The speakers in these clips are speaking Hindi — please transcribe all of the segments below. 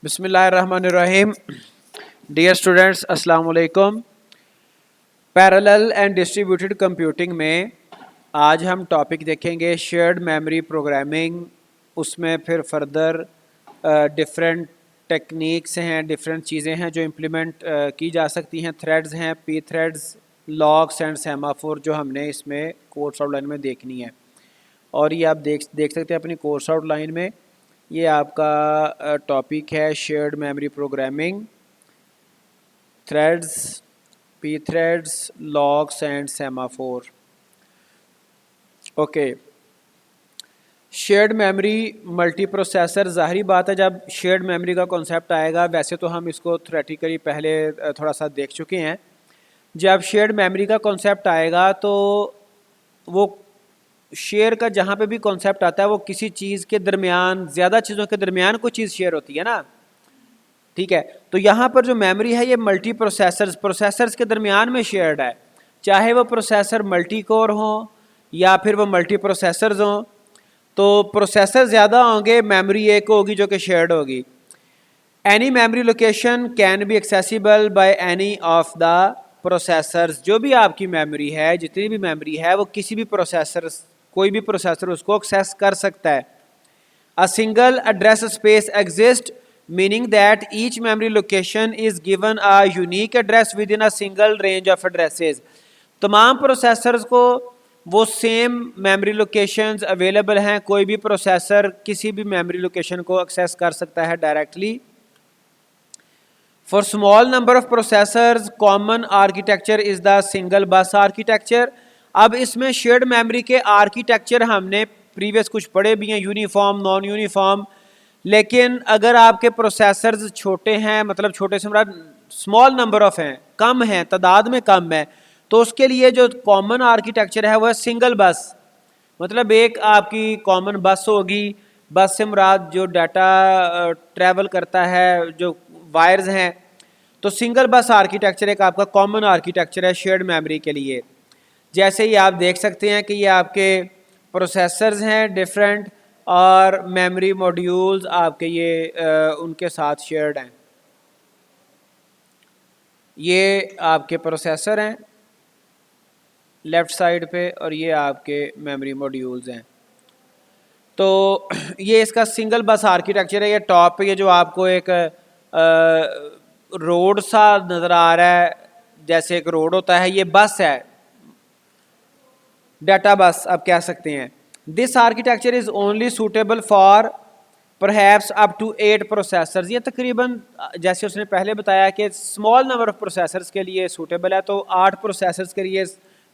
बिस्मिल्लाहिर्रहमानिर्रहीम। डियर स्टूडेंट्स, अस्सलाम वालेकुम। पैरेलल एंड डिस्ट्रीब्यूटेड कंप्यूटिंग में आज हम टॉपिक देखेंगे शेयर्ड मेमोरी प्रोग्रामिंग। उसमें फिर फर्दर डिफरेंट टेक्निक्स हैं, डिफरेंट चीज़ें हैं जो इम्प्लीमेंट की जा सकती हैं। थ्रेड्स हैं, P threads, locks and semaphore, जो हमने इसमें कोर्स आउटलाइन में देखनी है। और ये आप देख सकते हैं अपनी कोर्स आउटलाइन में। ये आपका टॉपिक है shared memory programming, threads, P threads, locks and semaphore. Okay, shared memory multi processor. ज़ाहिरी बात है जब शेयर्ड मेमोरी का कॉन्सेप्ट आएगा, वैसे तो हम इसको थ्योरेटिकली पहले थोड़ा सा देख चुके हैं। जब शेयर्ड मेमोरी का कॉन्सेप्ट आएगा तो वो शेयर का जहाँ पे भी कॉन्सेप्ट आता है वो किसी चीज़ के दरमियान, ज़्यादा चीज़ों के दरमियान कोई चीज़ शेयर होती है ना, ठीक है। तो यहाँ पर जो मेमोरी है ये मल्टी प्रोसेसर्स के दरमियान में शेयर्ड है। चाहे वो प्रोसेसर मल्टी कोर हो या फिर वो मल्टी प्रोसेसर्स हों, तो प्रोसेसर ज़्यादा होंगे, मेमोरी एक होगी जो कि शेयर्ड होगी। Any memory location can be accessible by any of the processors. जो भी आपकी मेमोरी है, जितनी भी मेमोरी है, वो किसी भी प्रोसेसर, कोई भी प्रोसेसर उसको एक्सेस कर सकता है। A single address space exist, meaning that each memory location is given a unique address with in a single range of addresses. तमाम प्रोसेसर्स को वो सेम मेमोरी लोकेशंस अवेलेबल हैं। कोई भी प्रोसेसर किसी भी मेमोरी लोकेशन को एक्सेस कर सकता है directly. For small number of processors common architecture is the single बस आर्किटेक्चर। अब इसमें शेयर्ड मेमोरी के आर्किटेक्चर हमने प्रीवियस कुछ पढ़े भी हैं, यूनिफॉर्म, नॉन यूनिफॉर्म। लेकिन अगर आपके प्रोसेसर्स छोटे हैं, मतलब छोटे से मतलब स्मॉल नंबर ऑफ हैं, कम हैं, तादाद में कम है, तो उसके लिए जो कॉमन आर्किटेक्चर है वह सिंगल बस, मतलब एक आपकी कॉमन बस होगी। बस से मुराद जो डाटा ट्रैवल करता है, जो वायर्स हैं। तो सिंगल बस आर्किटेक्चर एक आपका कॉमन आर्किटेक्चर है शेयर्ड मेमोरी के लिए। जैसे ही आप देख सकते हैं कि ये आपके प्रोसेसर्स हैं डिफरेंट, और मेमोरी मॉड्यूल्स आपके ये उनके साथ शेयर्ड हैं। ये आपके प्रोसेसर हैं लेफ़्ट साइड पे, और ये आपके मेमोरी मॉड्यूल्स हैं। तो ये इसका सिंगल बस आर्किटेक्चर है। ये टॉप पे ये जो आपको एक रोड सा नज़र आ रहा है, जैसे एक रोड होता है, ये बस है, डाटा बस आप कह सकते हैं। This architecture is only suitable for perhaps up to 8 processors. ये तकरीबन जैसे उसने पहले बताया कि स्मॉल नंबर ऑफ प्रोसेसर्स के लिए सूटेबल है, तो 8 प्रोसेसर्स के लिए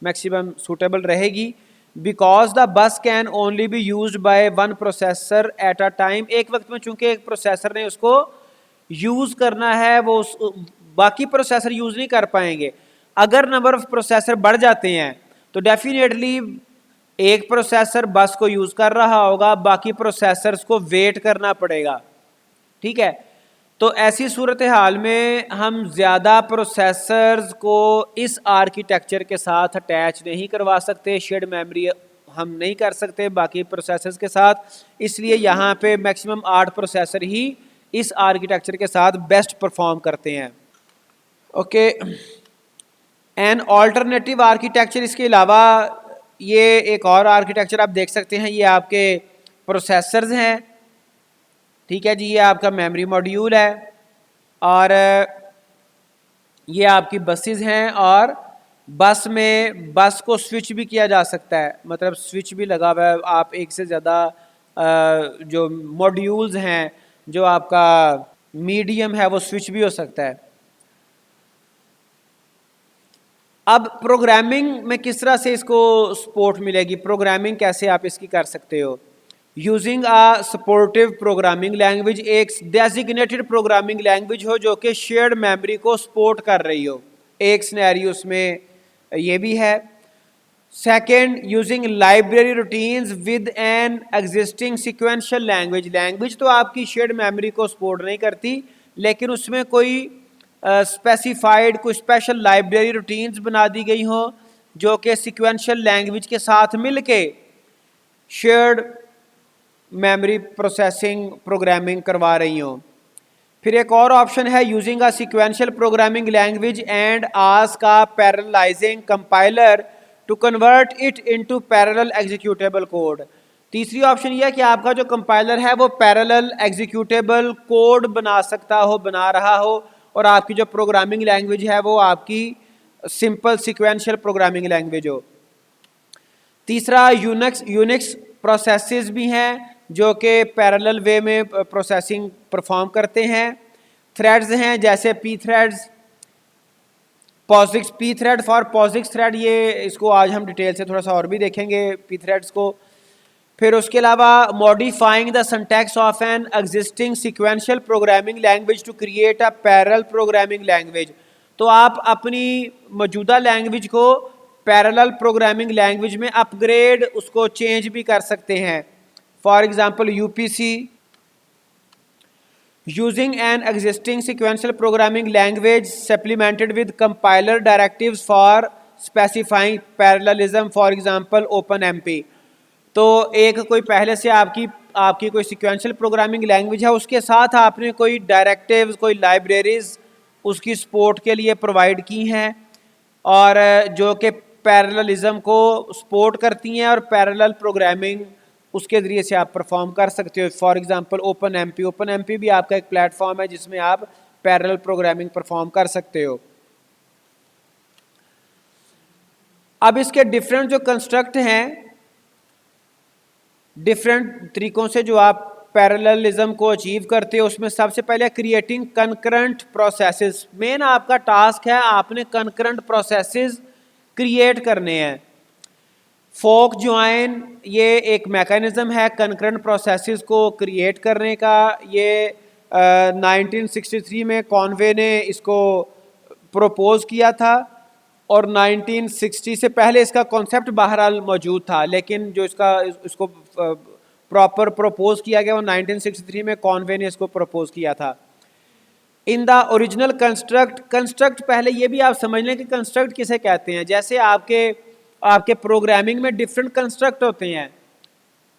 मैक्सिमम सूटेबल रहेगी। Because the bus can only B use by one processor at a time. एक वक्त में चूंकि एक प्रोसेसर ने उसको यूज करना है, वो बाकी प्रोसेसर यूज नहीं कर पाएंगे। अगर नंबर ऑफ प्रोसेसर बढ़ जाते हैं तो डेफिनेटली एक प्रोसेसर बस को यूज कर रहा होगा, बाकी प्रोसेसर्स को वेट करना पड़ेगा, ठीक है। तो ऐसी सूरत हाल में हम ज़्यादा प्रोसेसर्स को इस आर्किटेक्चर के साथ अटैच नहीं करवा सकते, शेयर्ड मेमोरी हम नहीं कर सकते बाकी प्रोसेसर्स के साथ। इसलिए यहाँ पे मैक्सिमम 8 प्रोसेसर ही इस आर्किटेक्चर के साथ बेस्ट परफॉर्म करते हैं। ओके, एन ऑल्टरनेटिव आर्किटेक्चर, इसके अलावा ये एक और आर्किटेक्चर आप देख सकते हैं। ये आपके प्रोसेसर्स हैं, ठीक है जी। ये आपका मेमोरी मॉड्यूल है, और ये आपकी बसेस हैं, और बस में बस को स्विच भी किया जा सकता है, मतलब स्विच भी लगा हुआ है। आप एक से ज़्यादा जो मॉड्यूल्स हैं, जो आपका मीडियम है, वो स्विच भी हो सकता है। अब प्रोग्रामिंग में किस तरह से इसको सपोर्ट मिलेगी, प्रोग्रामिंग कैसे आप इसकी कर सकते हो। Using a supportive programming language, एक डेजिग्नेटेड प्रोग्रामिंग लैंग्वेज हो जो कि शेयर्ड मेमोरी को सपोर्ट कर रही हो। एक सिनेरियो उसमें ये भी है। Second, using library routines with an existing sequential language. Language तो आपकी शेयर्ड मेमोरी को सपोर्ट नहीं करती, लेकिन उसमें कोई स्पेसिफाइड कोई स्पेशल लाइब्रेरी रूटीन्स बना दी गई हो जो कि सिक्वेंशियल लैंग्वेज के साथ मिलके शेयर्ड मेमोरी प्रोसेसिंग प्रोग्रामिंग करवा रही हो। फिर एक और ऑप्शन है using a sequential programming language and ask a parallelising compiler to convert it into parallel executable code. तीसरी ऑप्शन यह है कि आपका जो कंपाइलर है वो पैरेलल एग्जीक्यूटेबल कोड बना सकता हो, बना रहा हो, और आपकी जो प्रोग्रामिंग लैंग्वेज है वो आपकी सिंपल सीक्वेंशियल प्रोग्रामिंग लैंग्वेज हो। तीसरा यूनिक्स प्रोसेसेस भी हैं जो कि पैरेलल वे में प्रोसेसिंग परफॉर्म करते हैं। थ्रेड्स हैं जैसे P threads, POSIX, P thread for POSIX thread, ये इसको आज हम डिटेल से थोड़ा सा और भी देखेंगे पी थ्रेड्स को। फिर उसके अलावा modifying the syntax of an existing sequential programming language to create a parallel programming language. तो आप अपनी मौजूदा लैंग्वेज को पैरेलल प्रोग्रामिंग लैंग्वेज में अपग्रेड उसको चेंज भी कर सकते हैं। For example UPC, using an existing sequential programming language supplemented with compiler directives for specifying parallelism, for example open MP. तो एक कोई पहले से आपकी कोई सीक्वेंशियल प्रोग्रामिंग लैंग्वेज है, उसके साथ आपने कोई डायरेक्टिव्स, कोई लाइब्रेरीज उसकी सपोर्ट के लिए प्रोवाइड की हैं और जो कि पैरेललिज्म को सपोर्ट करती हैं और पैरेलल प्रोग्रामिंग उसके ज़रिए से आप परफॉर्म कर सकते हो। फॉर एग्जांपल ओपन एमपी भी आपका एक प्लेटफॉर्म है जिसमें आप पैरेलल प्रोग्रामिंग परफॉर्म कर सकते हो। अब इसके डिफरेंट जो कंस्ट्रक्ट हैं, डिफरेंट तरीकों से जो आप पैरेललिज्म को अचीव करते हो, उसमें सबसे पहले क्रिएटिंग कंकरेंट प्रोसेसेस। मेन आपका टास्क है आपने कंकरेंट प्रोसेसेस क्रिएट करने हैं। फोक ज्वाइन ये एक मैकेनिज्म है कंकरेंट प्रोसेसेस को क्रिएट करने का। ये 1963 में कॉन्वे ने इसको प्रपोज किया था और 1960 से पहले इसका कॉन्सेप्ट बहरहाल मौजूद था, लेकिन जो इसको प्रॉपर प्रपोज किया गया वो 1963 में कॉन्वे ने इसको प्रपोज किया था। इन द ओरिजिनल कंस्ट्रक्ट पहले ये भी आप समझ लें कि कंस्ट्रक्ट किसे कहते हैं। जैसे आपके प्रोग्रामिंग में डिफरेंट कंस्ट्रक्ट होते हैं,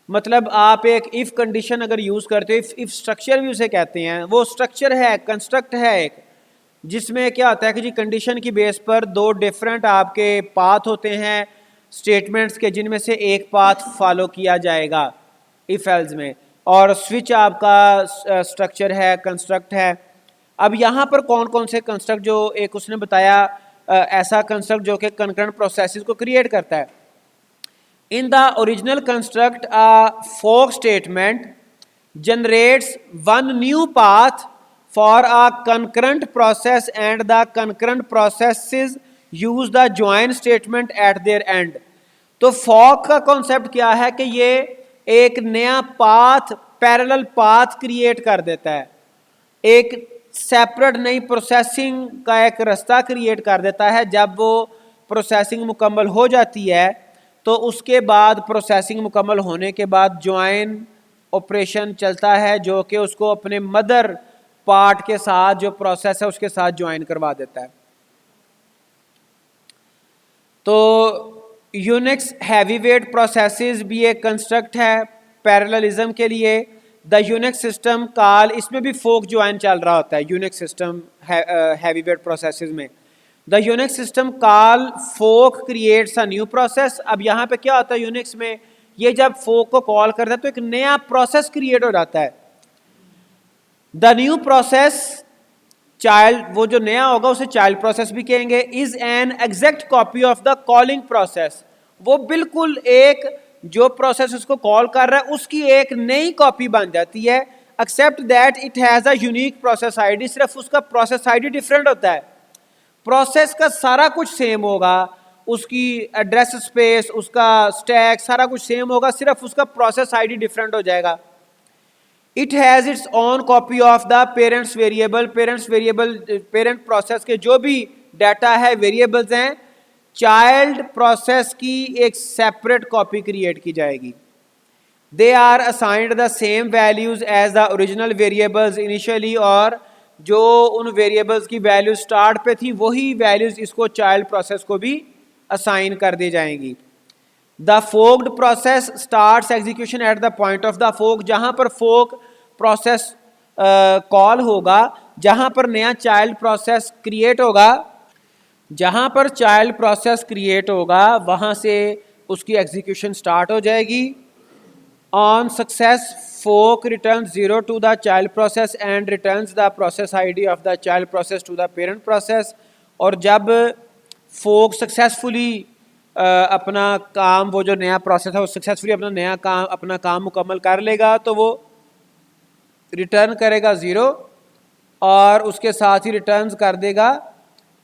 मतलब आप एक इफ़ कंडीशन अगर यूज़ करते हो, इफ़ स्ट्रक्चर भी उसे कहते हैं, वो स्ट्रक्चर है, कंस्ट्रक्ट है एक, जिसमें क्या होता है कि जी कंडीशन की बेस पर दो डिफरेंट आपके पाथ होते हैं स्टेटमेंट्स के, जिनमें से एक पाथ फॉलो किया जाएगा इफ एल्स में, और स्विच आपका स्ट्रक्चर है, कंस्ट्रक्ट है। अब यहाँ पर कौन कौन से कंस्ट्रक्ट, जो एक उसने बताया ऐसा कंस्ट्रक्ट जो कि कंकरेंट प्रोसेसेस को क्रिएट करता है। In the original construct a fork statement generates one new path for a concurrent process and the concurrent processes use the join statement at their end. तो फॉक का कॉन्सेप्ट क्या है कि ये एक नया पाथ, पैरेलल पाथ क्रिएट कर देता है, एक सेपरेट नई प्रोसेसिंग का एक रास्ता क्रिएट कर देता है। जब वो प्रोसेसिंग मुकम्मल हो जाती है तो उसके बाद प्रोसेसिंग मुकम्मल होने के बाद ज्वाइन ऑपरेशन चलता है जो कि उसको अपने मदर पार्ट के साथ, जो प्रोसेस है उसके साथ ज्वाइन करवा देता है। तो यूनिक्स हैवीवेट प्रोसेसेस भी एक कंस्ट्रक्ट है पैरेललिज्म के लिए। द यूनिक्स सिस्टम कॉल, इसमें भी फोक ज्वाइन चल रहा होता है यूनिक्स सिस्टम हैवीवेट प्रोसेसेस में। The Unix system call fork creates a new process. अब यहाँ पे क्या होता है यूनिक्स में, ये जब फोक को कॉल करता है तो एक नया प्रोसेस क्रिएट हो जाता है। द न्यू प्रोसेस चाइल्ड, वो जो नया होगा उसे चाइल्ड प्रोसेस भी कहेंगे, is an exact copy of the calling process. वो बिल्कुल एक जो प्रोसेस उसको कॉल कर रहा है उसकी एक नई कॉपी बन जाती है, except that it has a unique process ID. सिर्फ उसका प्रोसेस आईडी डिफरेंट होता है, प्रोसेस का सारा कुछ सेम होगा, उसकी एड्रेस स्पेस, उसका स्टैक, सारा कुछ सेम होगा, सिर्फ उसका प्रोसेस आईडी डिफरेंट हो जाएगा। It has its own copy of the parents variable. Parent process के जो भी डाटा है, वेरिएबल्स हैं, चाइल्ड प्रोसेस की एक सेपरेट कॉपी क्रिएट की जाएगी। They are assigned the same values as the original variables initially, और जो उन वेरिएबल्स की वैल्यू स्टार्ट पे थी वही वैल्यूज इसको चाइल्ड प्रोसेस को भी असाइन कर दी जाएंगी। The forked process starts execution at the point of the fork. जहां पर फोक प्रोसेस कॉल होगा जहां पर नया चाइल्ड प्रोसेस क्रिएट होगा, जहां पर चाइल्ड प्रोसेस क्रिएट होगा वहां से उसकी एग्जीक्यूशन स्टार्ट हो जाएगी। On success fork return 0 to the child process and returns the process ID of the child process to the parent process. और जब फोक सक्सेसफुली अपना काम, वो जो नया प्रोसेस है वो सक्सेसफुली अपना काम मुकम्मल कर लेगा तो वो रिटर्न करेगा 0 और उसके साथ ही रिटर्न कर देगा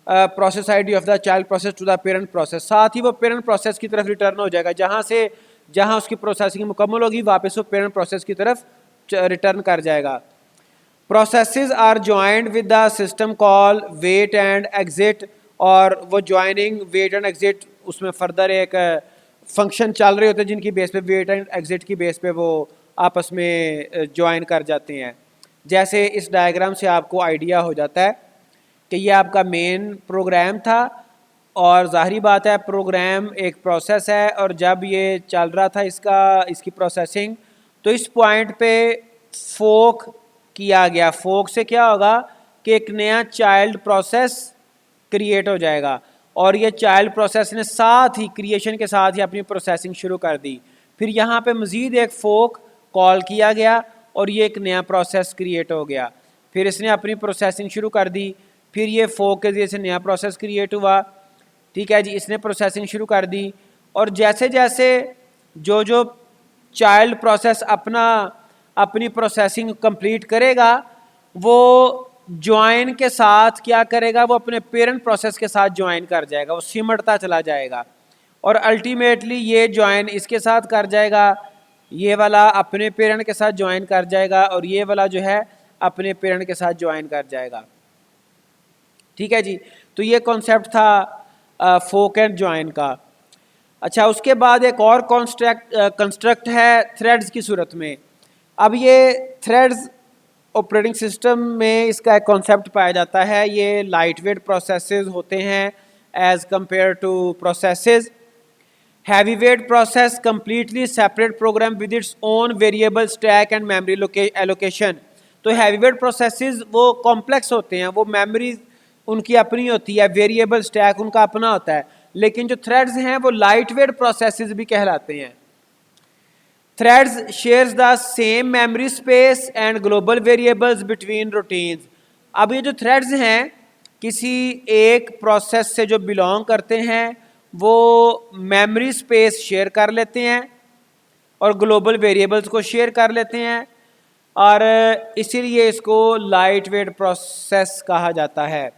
process ID of the child process to the parent process. साथ ही वो पेरेंट प्रोसेस की तरफ रिटर्न हो जाएगा, जहां उसकी प्रोसेसिंग मुकम्मल होगी वापस वो पेरेंट प्रोसेस की तरफ रिटर्न कर जाएगा। Processes are joined with the system call wait and exit, और वो ज्वाइनिंग वेट एंड एग्जिट उसमें फर्दर एक फंक्शन चल रहे होते हैं जिनकी बेस पे वेट एंड एग्जिट की बेस पे वो आपस में ज्वाइन कर जाते हैं। जैसे इस डायग्राम से आपको आइडिया हो जाता है कि ये आपका मेन प्रोग्राम था और ज़ाहिरी बात है प्रोग्राम एक प्रोसेस है, और जब ये चल रहा था इसकी प्रोसेसिंग तो इस पॉइंट पे फोक किया गया। फोक से क्या होगा कि एक नया चाइल्ड प्रोसेस क्रिएट हो जाएगा और ये चाइल्ड प्रोसेस ने साथ ही क्रिएशन के साथ ही अपनी प्रोसेसिंग शुरू कर दी। फिर यहाँ पे मज़ीद एक फोक कॉल किया गया और ये एक नया प्रोसेस क्रिएट हो गया। फिर इसने अपनी प्रोसेसिंग शुरू कर दी, फिर ये फोक के ज़रिए से नया प्रोसेस क्रिएट हुआ। ठीक है जी, इसने प्रोसेसिंग शुरू कर दी और जैसे जैसे जो चाइल्ड प्रोसेस अपनी प्रोसेसिंग कंप्लीट करेगा वो ज्वाइन के साथ क्या करेगा, वो अपने पेरेंट प्रोसेस के साथ ज्वाइन कर जाएगा, वो सिमटता चला जाएगा और अल्टीमेटली ये ज्वाइन इसके साथ कर जाएगा, ये वाला अपने पेरेंट के साथ ज्वाइन कर जाएगा और ये वाला जो है अपने पेरेंट के साथ ज्वाइन कर जाएगा। ठीक है जी, तो ये कॉन्सेप्ट था फोक एंड ज्वाइन का। अच्छा, उसके बाद एक और कंस्ट्रक्ट है थ्रेड्स की सूरत में। अब ये थ्रेड्स ऑपरेटिंग सिस्टम में इसका एक कॉन्सेप्ट पाया जाता है। ये लाइट वेट प्रोसेसेस होते हैं as compare to processes. Heavy weight process completely separate program with its own variable stack and memory allocation. तो हैवी वेट प्रोसेसेस वो कॉम्प्लेक्स होते हैं, वो मेमोरी उनकी अपनी होती है, वेरिएबल स्टैक उनका अपना होता है, लेकिन जो थ्रेड्स हैं वो लाइट वेट प्रोसेसेस भी कहलाते हैं। Threads shares the same memory space and global variables between routines. अब ये जो थ्रेड्स हैं किसी एक प्रोसेस से जो बिलोंग करते हैं वो मेमोरी स्पेस शेयर कर लेते हैं और ग्लोबल वेरिएबल्स को शेयर कर लेते हैं और इसीलिए इसको लाइट वेट प्रोसेस कहा जाता है।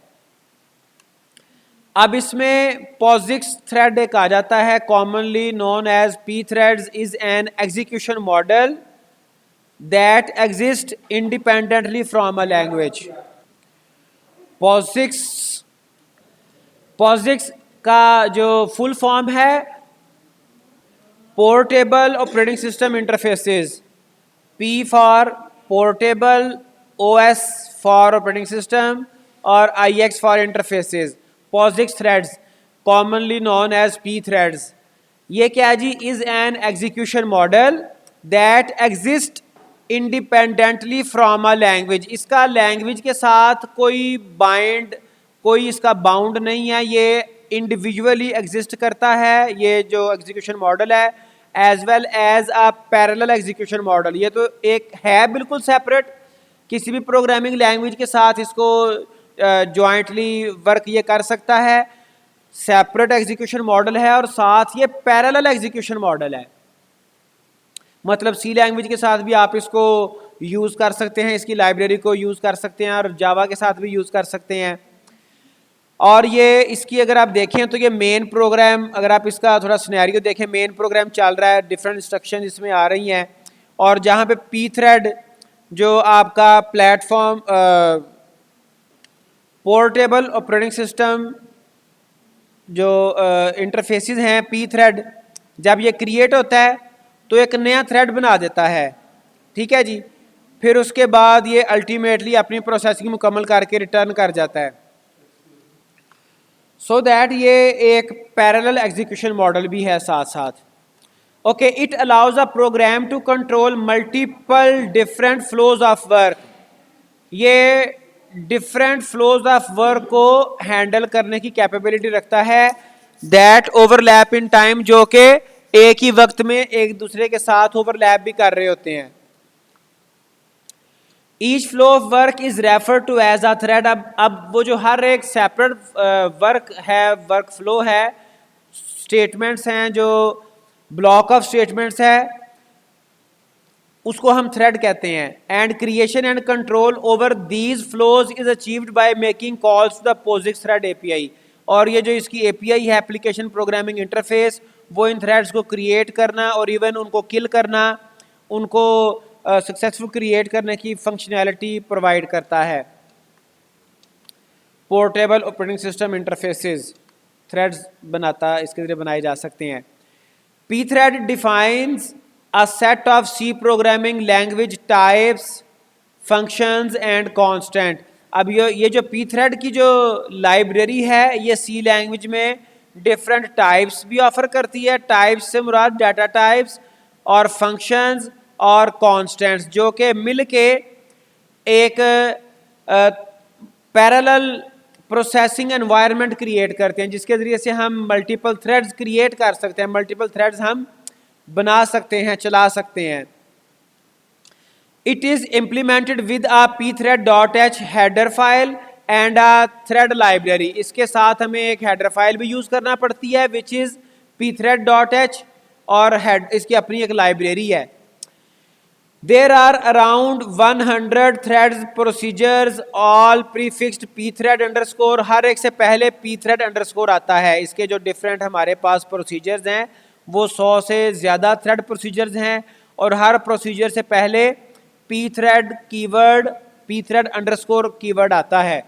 अब इसमें पॉजिक्स थ्रेड एक आ जाता है, commonly known as P threads, is an execution model that exist independently from a language. POSIX का जो फुल फॉर्म है portable operating system interfaces, P for portable, OS for operating system और IX for interfaces. POSIX threads commonly known as P threads, ये क्या जी, is an execution model that exists independently from a language। इसका लैंग्वेज के साथ कोई इसका बाउंड नहीं है, ये इंडिविजुअली एग्जिस्ट करता है ये जो एग्जीक्यूशन मॉडल है, as well as a parallel execution model. ये तो एक है बिल्कुल सेपरेट, किसी भी प्रोग्रामिंग लैंग्वेज के साथ इसको जॉइंटली वर्क ये कर सकता है, सेपरेट एग्जीक्यूशन मॉडल है और साथ ये पैरेलल एग्जीक्यूशन मॉडल है। मतलब सी लैंग्वेज के साथ भी आप इसको यूज़ कर सकते हैं, इसकी लाइब्रेरी को यूज़ कर सकते हैं और जावा के साथ भी यूज़ कर सकते हैं। और ये इसकी अगर आप देखें तो ये मेन प्रोग्राम, अगर आप इसका थोड़ा सिनेरियो देखें, मेन प्रोग्राम चल रहा है, डिफरेंट इंस्ट्रक्शन इसमें आ रही हैं और जहाँ पे पी थ्रेड जो आपका प्लेटफॉर्म पोर्टेबल ऑपरेटिंग सिस्टम जो इंटरफेसेस हैं, पी थ्रेड जब ये क्रिएट होता है तो एक नया थ्रेड बना देता है। ठीक है जी, फिर उसके बाद ये अल्टीमेटली अपनी प्रोसेसिंग मुकम्मल करके रिटर्न कर जाता है। सो दैट ये एक पैरेलल एग्जीक्यूशन मॉडल भी है साथ साथ। Okay, it allows a program to control multiple different flows of work. ये डिफरेंट फ्लोज ऑफ वर्क को हैंडल करने की कैपेबिलिटी रखता है दैट ओवरलैप इन टाइम, जो कि एक ही वक्त में एक दूसरे के साथ ओवरलैप भी कर रहे होते हैं। Each flow of work is refer to as a thread. अब वो जो हर एक सेपरेट वर्क है, वर्क फ्लो है, स्टेटमेंट्स हैं, जो ब्लॉक ऑफ स्टेटमेंट्स है, उसको हम थ्रेड कहते हैं। And creation and control over these flows is achieved by making calls to the POSIX thread API। और ये जो इसकी API है, एप्लीकेशन प्रोग्रामिंग इंटरफेस, वो इन थ्रेड्स को क्रिएट करना और इवन उनको किल करना, उनको सक्सेसफुल क्रिएट करने की फंक्शनैलिटी प्रोवाइड करता है। Portable operating system interfaces threads बनाता, इसके जरिए बनाए जा सकते हैं। pthread defines a set of C programming language types, functions and constant। अब ये जो pthread की जो लाइब्रेरी है, ये C लैंग्वेज में डिफरेंट टाइप्स भी ऑफर करती है। टाइप्स से मुराद डाटा टाइप्स और फंक्शंस और कॉन्स्टेंट्स, जो कि मिल के एक पैरेलल प्रोसेसिंग एनवायरनमेंट क्रिएट करते हैं, जिसके ज़रिए से हम मल्टीपल थ्रेड्स क्रिएट कर सकते हैं, मल्टीपल थ्रेड्स हम बना सकते हैं, चला सकते हैं। It is implemented with a pthread.h header file and a thread library. इसके साथ हमें एक हेडर फाइल भी यूज़ करना पड़ती है विच इज़ pthread.h, और इसकी अपनी एक लाइब्रेरी है। There are around 100 threads procedures all prefixed pthread underscore। हर एक से पहले pthread underscore आता है। इसके जो डिफरेंट हमारे पास प्रोसीजर्स हैं वो 100 से ज़्यादा थ्रेड प्रोसीजर्स हैं, और हर प्रोसीजर से पहले pthread keyword, pthread underscore keyword आता है।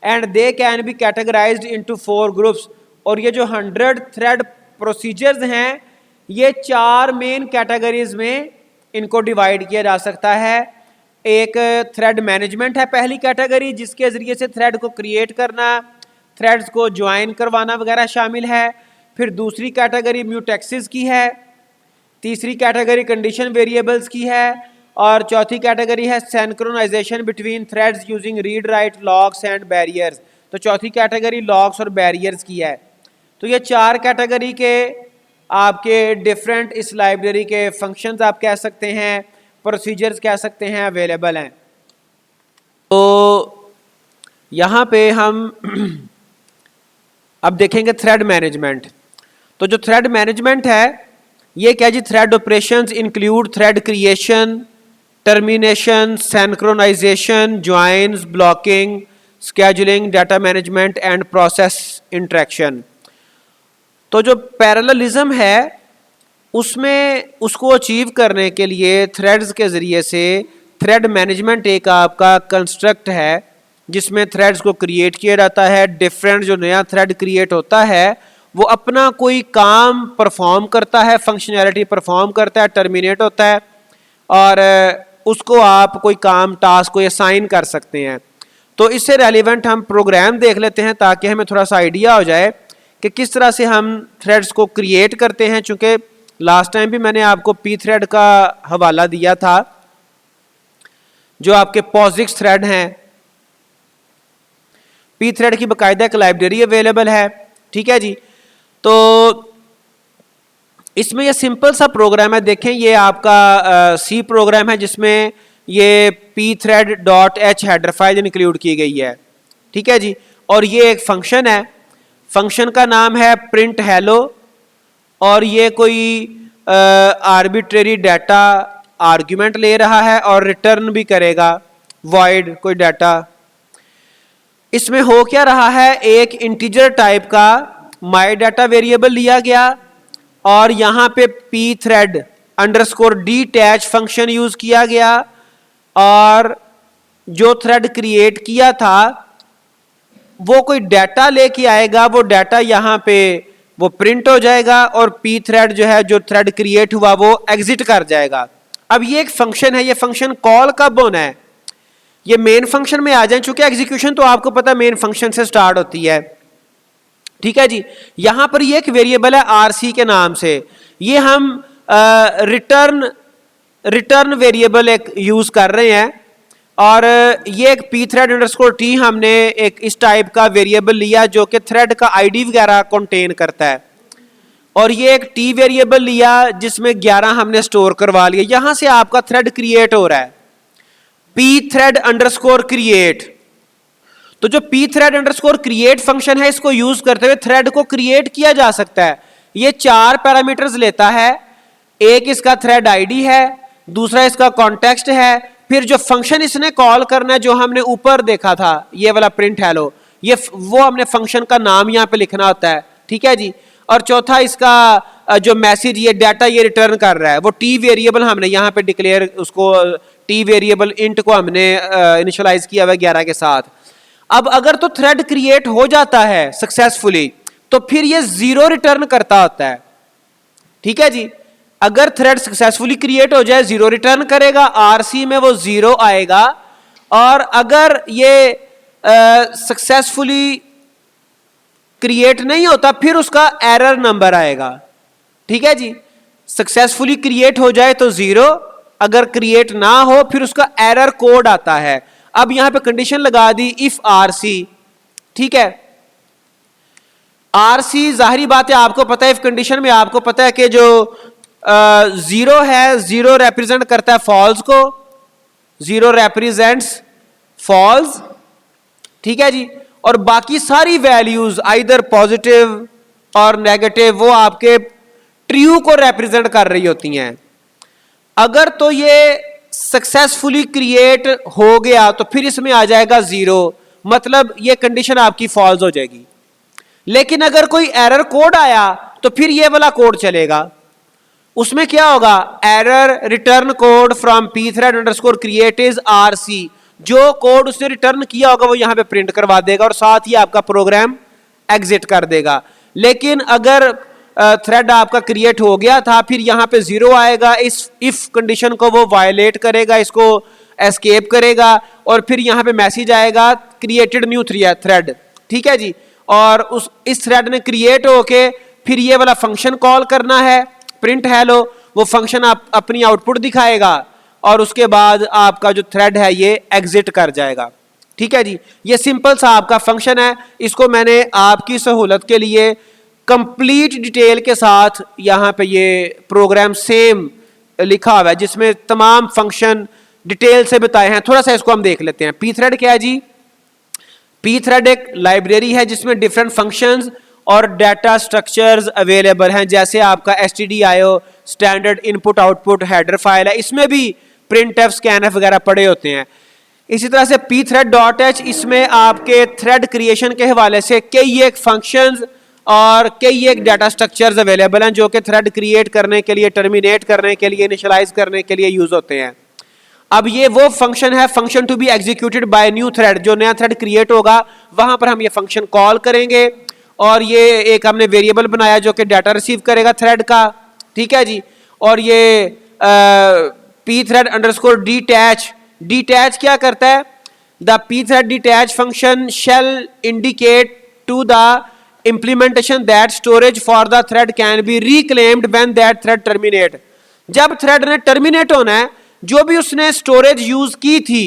And they can be categorised into 4 groups. और ये जो 100 थ्रेड प्रोसीजर्स हैं, ये 4 मेन कैटेगरीज में इनको डिवाइड किया जा सकता है। एक थ्रेड मैनेजमेंट है पहली कैटेगरी, जिसके ज़रिए से थ्रेड को क्रिएट करना, थ्रेड्स को ज्वाइन करवाना वगैरह शामिल है। फिर दूसरी कैटेगरी म्यूटेक्सिस की है, तीसरी कैटेगरी कंडीशन वेरिएबल्स की है, और चौथी कैटेगरी है synchronisation between threads using read write locks and barriers. तो चौथी कैटेगरी लॉग्स और बैरियर्स की है। तो ये 4 कैटेगरी के आपके डिफरेंट इस लाइब्रेरी के फंक्शंस आप कह सकते हैं, प्रोसीजर्स कह सकते हैं, अवेलेबल हैं। तो यहाँ पे हम अब देखेंगे थ्रेड मैनेजमेंट। तो जो थ्रेड मैनेजमेंट है ये क्या जी, thread operations include thread creation, termination, synchronisation, joins, blocking, scheduling, data management and process interaction. तो जो पैरेललिज्म है उसमें उसको अचीव करने के लिए थ्रेड्स के ज़रिए से थ्रेड मैनेजमेंट एक आपका कंस्ट्रक्ट है जिसमें थ्रेड्स को क्रिएट किया जाता है। डिफरेंट जो नया थ्रेड क्रिएट होता है वो अपना कोई काम परफॉर्म करता है, फंक्शनैलिटी परफॉर्म करता है, टर्मिनेट होता है, और उसको आप कोई काम, टास्क को असाइन कर सकते हैं। तो इससे रेलिवेंट हम प्रोग्राम देख लेते हैं ताकि हमें थोड़ा सा आइडिया हो जाए कि किस तरह से हम थ्रेड्स को क्रिएट करते हैं। चूँकि लास्ट टाइम भी मैंने आपको pthread का हवाला दिया था, जो आपके POSIX थ्रेड हैं। pthread की बाकायदा एक लाइब्रेरी अवेलेबल है, ठीक है जी। तो इसमें ये सिंपल सा प्रोग्राम है, देखें ये आपका C प्रोग्राम है जिसमें ये pthread.h हेडर फाइल इंक्लूड की गई है, ठीक है जी। और ये एक फंक्शन है, फंक्शन का नाम है प्रिंट हेलो, और ये कोई आर्बिट्रेरी डाटा आर्ग्यूमेंट ले रहा है और रिटर्न भी करेगा वॉइड कोई डाटा। इसमें हो क्या रहा है, एक इंटीजर टाइप का माई डाटा वेरिएबल लिया गया और यहाँ पे pthread underscore detach function use किया गया, और जो थ्रेड क्रिएट किया था वो कोई डाटा लेके आएगा, वो डाटा यहाँ पे वो प्रिंट हो जाएगा, और pthread जो है, जो थ्रेड क्रिएट हुआ वो एग्जिट कर जाएगा। अब ये एक फंक्शन है, ये फंक्शन कॉल कब होना है, ये मेन फंक्शन में आ जाए, चूंकि एग्जीक्यूशन तो आपको पता मेन फंक्शन से स्टार्ट होती है, ठीक है जी। यहां पर ये एक वेरिएबल है RC के नाम से, ये हम रिटर्न वेरिएबल एक यूज कर रहे हैं। और ये एक पी थ्रेड अंडरस्कोर टी हमने एक इस टाइप का वेरिएबल लिया जो कि थ्रेड का आईडी वगैरह कंटेन करता है, और ये एक टी वेरिएबल लिया जिसमें 11 हमने स्टोर करवा लिया। यहां से आपका थ्रेड क्रिएट हो रहा है, पी थ्रेड अंडरस्कोर क्रिएट। तो जो P thread underscore create function है, इसको यूज करते हुए थ्रेड को क्रिएट किया जा सकता है। ये 4 पैरामीटर्स लेता है, एक इसका थ्रेड आईडी है, दूसरा इसका कॉन्टेक्स्ट है, फिर जो फंक्शन इसने कॉल करना है जो हमने ऊपर देखा था ये वाला प्रिंट हेलो, ये वो हमने फंक्शन का नाम यहाँ पे लिखना होता है, ठीक है जी। और चौथा इसका जो मैसेज ये डाटा ये रिटर्न कर रहा है वो टी वेरिएबल हमने यहाँ पे डिक्लेयर, उसको टी वेरिएबल इंट को हमने इनिशियलाइज किया हुआ 11 के साथ। अब अगर तो थ्रेड क्रिएट हो जाता है सक्सेसफुली तो फिर ये 0 रिटर्न करता होता है, ठीक है जी। अगर थ्रेड सक्सेसफुली क्रिएट हो जाए 0 रिटर्न करेगा, आरसी में वो 0 आएगा। और अगर ये सक्सेसफुली क्रिएट नहीं होता फिर उसका एरर नंबर आएगा, ठीक है जी। सक्सेसफुली क्रिएट हो जाए तो 0, अगर क्रिएट ना हो फिर उसका एरर कोड आता है। अब यहां पे कंडीशन लगा दी इफ आरसी, ठीक है। आरसी जाहिर बात है आपको पता है, इफ कंडीशन में आपको पता है कि जो 0 है, 0 रिप्रेजेंट करता है फॉल्स को, 0 रिप्रेजेंट्स फॉल्स, ठीक है जी। और बाकी सारी वैल्यूज आइदर पॉजिटिव और नेगेटिव वो आपके ट्रू को रिप्रेजेंट कर रही होती हैं। अगर तो ये सक्सेसफुली क्रिएट हो गया तो फिर इसमें आ जाएगा 0, मतलब ये कंडीशन आपकी फॉल्स हो जाएगी। लेकिन अगर कोई एरर कोड आया तो फिर ये वाला कोड चलेगा, उसमें क्या होगा, error return code from P thread underscore create is RC. जो कोड उसने रिटर्न किया होगा वो यहां पे प्रिंट करवा देगा और साथ ही आपका प्रोग्राम एग्जिट कर देगा। लेकिन अगर थ्रेड आपका क्रिएट हो गया था फिर यहां पे 0 आएगा, इस इफ कंडीशन को वो वायलेट करेगा, इसको एस्केप करेगा और फिर यहां पे मैसेज आएगा क्रिएटेड न्यू थ्रेड, ठीक है जी। और इस थ्रेड ने क्रिएट होके फिर ये वाला फंक्शन कॉल करना है प्रिंट हेलो, वो फंक्शन आप अपनी आउटपुट दिखाएगा और उसके बाद आपका जो थ्रेड है ये एग्जिट कर जाएगा, ठीक है जी। ये सिंपल सा आपका फंक्शन है, इसको मैंने आपकी सहूलत के लिए कंप्लीट डिटेल के साथ यहाँ पे ये प्रोग्राम सेम लिखा हुआ है जिसमें तमाम फंक्शन डिटेल से बताए हैं। थोड़ा सा इसको हम देख लेते हैं। पी थ्रेड क्या है जी, पी थ्रेड एक लाइब्रेरी है जिसमें डिफरेंट फंक्शंस और डाटा स्ट्रक्चर्स अवेलेबल हैं, जैसे आपका stdio standard input output header file है, इसमें भी printf scanf वगैरह पड़े होते हैं। इसी तरह से pthread.h, इसमें आपके थ्रेड क्रिएशन के हवाले से कई एक फंक्शंस और कई एक डाटा स्ट्रक्चर्स अवेलेबल हैं जो कि थ्रेड क्रिएट करने के लिए, टर्मिनेट करने के लिए, इनिशियलाइज करने के लिए यूज होते हैं। अब ये वो फंक्शन है, function to be executed by new thread, जो नया थ्रेड क्रिएट होगा वहां पर हम ये फंक्शन कॉल करेंगे और ये एक हमने वेरिएबल बनाया जो कि डाटा रिसीव करेगा थ्रेड का, ठीक है जी। और ये P thread underscore detach, detach क्या करता है, the P thread detach function shall indicate to the implementation that storage for the thread can be reclaimed when that thread terminate। जब थ्रेड ने टर्मिनेट होना है, जो भी उसने स्टोरेज यूज की थी,